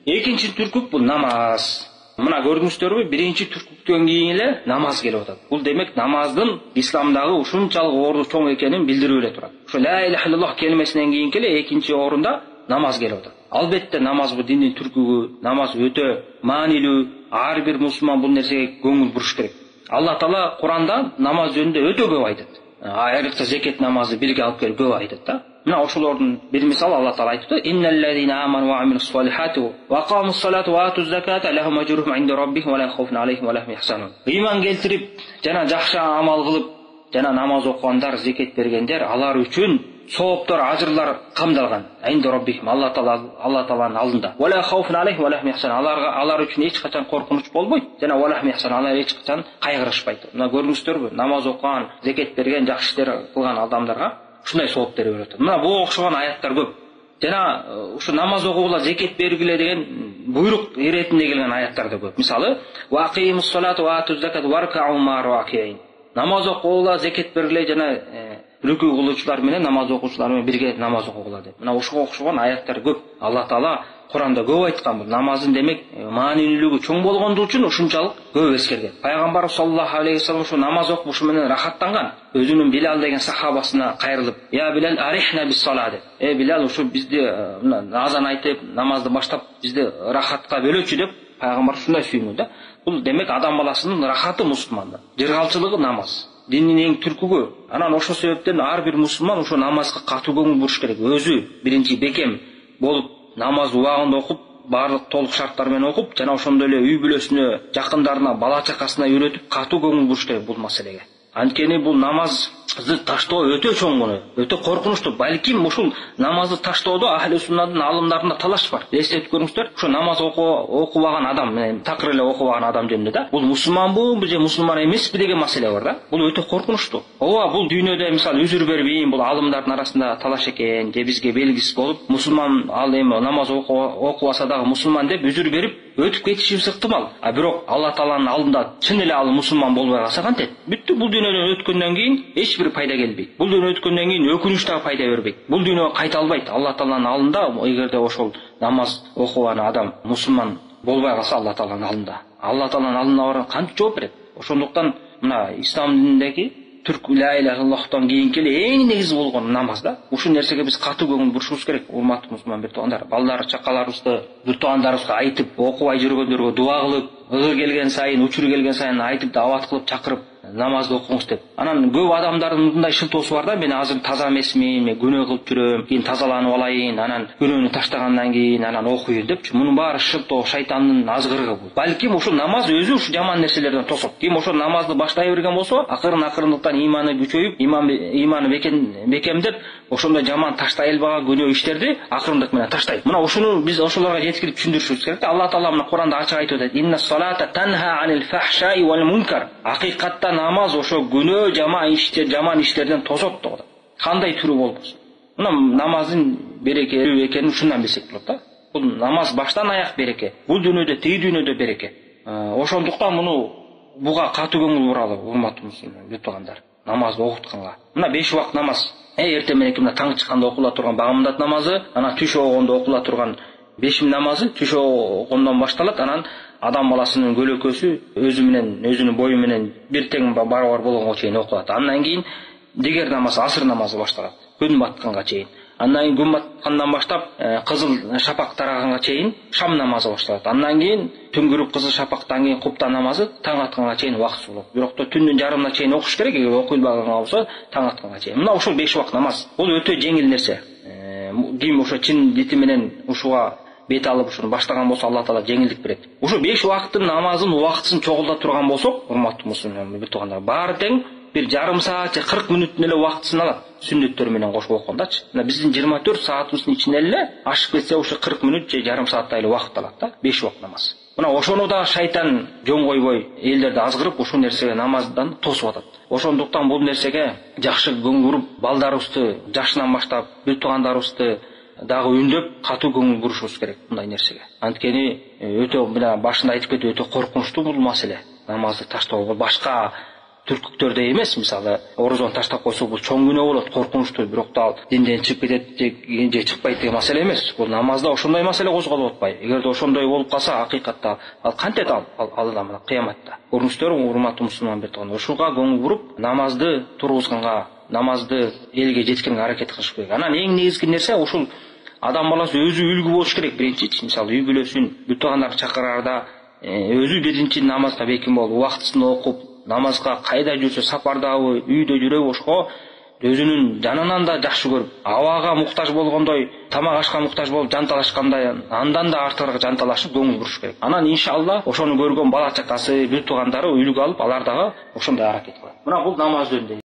Экинчи түркүк бул намаз. Мына көрдүңүздөрбү, биринчи түркүктөн кийин эле намаз келип атат. Бул демек намаздын исламдагы ушунчалык орду чоң экенин билдирип эле турат. Ошо ла иляха иллаллах келмесинен кийин эле экинчи орунда намаз келип атат. Албетте намаз бул диндин түркүгү, намаз өтө маанилүү. Ар бир мусулман бул нерсеге көңүл буруш керек. Алла Таала Куранда намаз жөнүндө өтө көп айтат. Айрыкча зекет намазы бирге алып келип көп айтат да. Мына ошолордун бир мисалы Алла Таала айтты: "Инналлазина аману ва амилус солихати ва акамус салата ва атуз заката лахум ажрухум инда раббихим ва ла хауфун алейхим ва ла хум яхзанун." Ыйман келтирип, жана жакшы амал кылып, жана намаз окугандар, зекет бергендер, алар үчүн сооптор, ажырлар камдалган. Инда раббихим, Алла Тааланын алдында. Ва ла хауфун алейхим ва ла хум яхзанун. Алар үчүн эч качан коркунуч болбойт. Жана ва ла хум яхзанун, алар эч качан кайгырышпайт. Мына көрдүңүздөрбү, намаз окуган, зекет берген, жакшы иштер кылган адамдарга ушундай сооп берип берет. Мына буга окшогон аяттар көп. Жана ушу намаз окугула, зекет бергиле деген буйрук иретинде келген аяттар да көп. Мисалы, ва акимус салата ва атуз закат варкау ма ракиин. Намаз окугула, зекет бергиле жана рүкүү кылуучулар менен намаз окуучулар менен бирге намаз окугула деп. Мына ошого окшогон аяттар көп. Алла Таала Куранда көп айткан бул намаздын демек маанилүүлүгү чоң болгондугу үчүн ушунчалык көп эскерген. Пайгамбар саллаллаху алейхи ва саллям ушу намаз окуп ушу менен рахаттанган. Өзүнүн Билал деген сахабасына кайрылып: "Я Билал, арихна бис-сала" деп. Билал, ушу бизди азан айтып, намазды баштап бизди рахатка бөлөчү деп пайгамбар ушундай сүйүнгөн да. Бул демек адам баласынын рахаты мусулманда. Жыргалчылыгы намаз. Диндин эң түркүгү. Анан ошол себептен ар бир мусулман ошо намазга катуу көңүл буруш керек. Өзү биринчи бекем болуп, намаз убагында окуп, барлык толук шарттар менен окуп, жана ошондой эле үй бүлөсүнө, жакындарына, бала чакасына үйрөтүп, катуу көңүл буруш керек бул маселеге. Анткени бул намазды таштоо өтө чоң күнөө, өтө коркунучтуу. Балким ушул намазды таштоодо ахли суннаттын алымдарында талаш бар. Эстетип көрүңүздөр, ушу намаз окубаган адам, такыр эле окубаган адам жөнүндө да, бул мусулманбы же мусулман эмеспи деген маселе бар да. Бул өтө коркунучтуу. Ооба, бул дүйнөдө мисалы үзүр бербейин, бул алымдардын арасында талаш экен, же бизге белгисиз болуп, мусулман ал эми намаз окубаса дагы мусулман деп үзүр берип өтүп кетишибиз ыктымал. А бирок Алла Тааланын алдында чын эле ал мусулман болбой калса кантет? Бүттү, бул дүйнөдөн өткөндөн кийин эч бир пайда келбейт. Бул дүйнө өткөндөн кийин өкүнүч дагы пайда бербейт. Бул дүйнөгө кайта албайт. Алла Тааланын алдында эгерде ошол намаз окуган адам мусулман болбой калса Алла Тааланын алдында, Алла Тааланын алдына барып кантип жооп берет? Ошондуктан мына ислам дининдеги түрк ла иляха иллаллахтан кийинки эле эң негизи болгон намаз да. Ушул нерсеге биз катуу көңүл бурушубуз керек. Урматтуу мусулман бир туугандар, балдар чакаларыбызды, бир туугандарыбызга айтып, окубай жүргөндөргө дуа кылып, ығы келген сайын, учур келген сайын айтып, дават кылып, чакырып намазды окуңуз деп. Анан көп адамдардын мындай шылтоосу бар да: мен азыр таза эмесмин, мен күнөө кылып жүрөм, кийин тазаланып алайын, анан күнөөнү таштагандан кийин анан окуйын депчи. Мунун баары шылтоо, шайтандын азгырыгы бул. Балким ушул намаз өзү ушу жаман нерселерден тосот. Ким ошол намазды баштай берген болсо, акырындыктан иманы күчөйүп, иманы бекемдеп, ошондой жаман таштай албаган күнөө иштерди акырындык менен таштайт. Мына ушуну биз ошолорго жеткирип түшүндүрүшүбүз керек. Алла Таала мына Куранда ачык айтып атат: "Инна салата танха анил фахшаи вал мункар." Акыйкатта намаз ошо күнөө, жаман иштерден тосот деп атат. Кандай түрү болбосун. Мына намаздын берекелүү экенин ушундан билсек болот да. Бул намаз баштан аяк береке. Бул дүйнөдө, тиги дүйнөдө береке. Ошондуктан буга катуу көңүл буралы, урматтуу мусулман туугандар. Намазды окутканга. Мына 5 убакыт намаз. Эртең мененки мына таң чыкканда окула турган багамдат намазы, анан түш огондо окула турган бешим намазы, түш огондон башталат, анан адам баласынын көлөкөсү өзү менен, өзүнүн бою менен бир тең барабар болгонго чейин окулат. Андан кийин дигер намаз, асыр намазы башталат, күн батканга чейин. Андан кийин күн баткандан баштап кызыл шапак тараганга чейин шам намазы башталат. Андан кийин түнгүрүп кызыл шапактан кийин купта намазы таң атканга чейин убакыт болот. Бирок да түндүн жарымына чейин окуш керек, эгер окуйлбаган болсо таң атканга чейин. Мына ушул 5 убакыт намаз. Бул өтө жеңил нерсе. Ким ошо чын дити менен ушуга бет алып ушуну баштаган болсо, Алла Таала жеңилдик берет. Ушу 5 убакыттын намазын убактысын чогулта турган болсок, урматтуу мусулман бир туугандар, баары тең bir жарым саат же 40 мүнөттүн эле убактысын алат. Сүннөттөр менен кошуп окугандачы. Мына биздин 24 саатыбыздын ичинде эле ашып кетсе ушу 40 мүнөт же жарым сааттай эле убакыт алат да, 5 убакыт намаз. Мына ошону да шайтан жөн койбой элдерди азгырып ушул нерсеге намаздан тосуп атат. Ошондуктан бул нерсеге жакшы көңүл буруп, балдарыбызды жашынан баштап бир туугандарыбызды дагы үндөп катуу көңүл бурушубуз керек мындай нерсеге. Анткени өтө мына башында айтып кетип өтө коркунучтуу бул маселе. Намазды таштоо башка түркүктөрдөй эмес. Мисалы орозону таштап койсо бул чоң күнөө болот, коркунучтуу, бирок да ал динден чыгып кетет же чыкпайт деген маселе эмес. Бул намазда ошондой маселе козголуп атпайбы? Эгерде ошондой болуп калса, акыйкатта ал кантет ал Аллада кыяматта? Көрүңүздөр, урматтуу мусулман бертогон, ушуга көңүл буруп, намазды тургузганга, намазды элге жеткиргенге аракет кылыш керек. Анан эң негизги нерсе ушул адам баласы өзү үлгү болуш керек биринчи. Мисалы үй бүлөсүн, бүт туугандарды чакыраарда өзү биринчи намазга бекем болуп, убактысын окуп, намазга кайда жүрсө, сапардабы, үйдө жүрөбү, ошого өзүнүн жанынан да жакшы көрүп, абага муктаж болгондой, тамак ашка муктаж болуп жанталашкандай, андан да артыгыраак жанталашып көңүл буруш керек. Анан иншалла ошону көргөн бала чакасы, бүт туугандары үлгү алып, алар дагы ошондой аракет кылат. Мына бул намаз жөнүндө.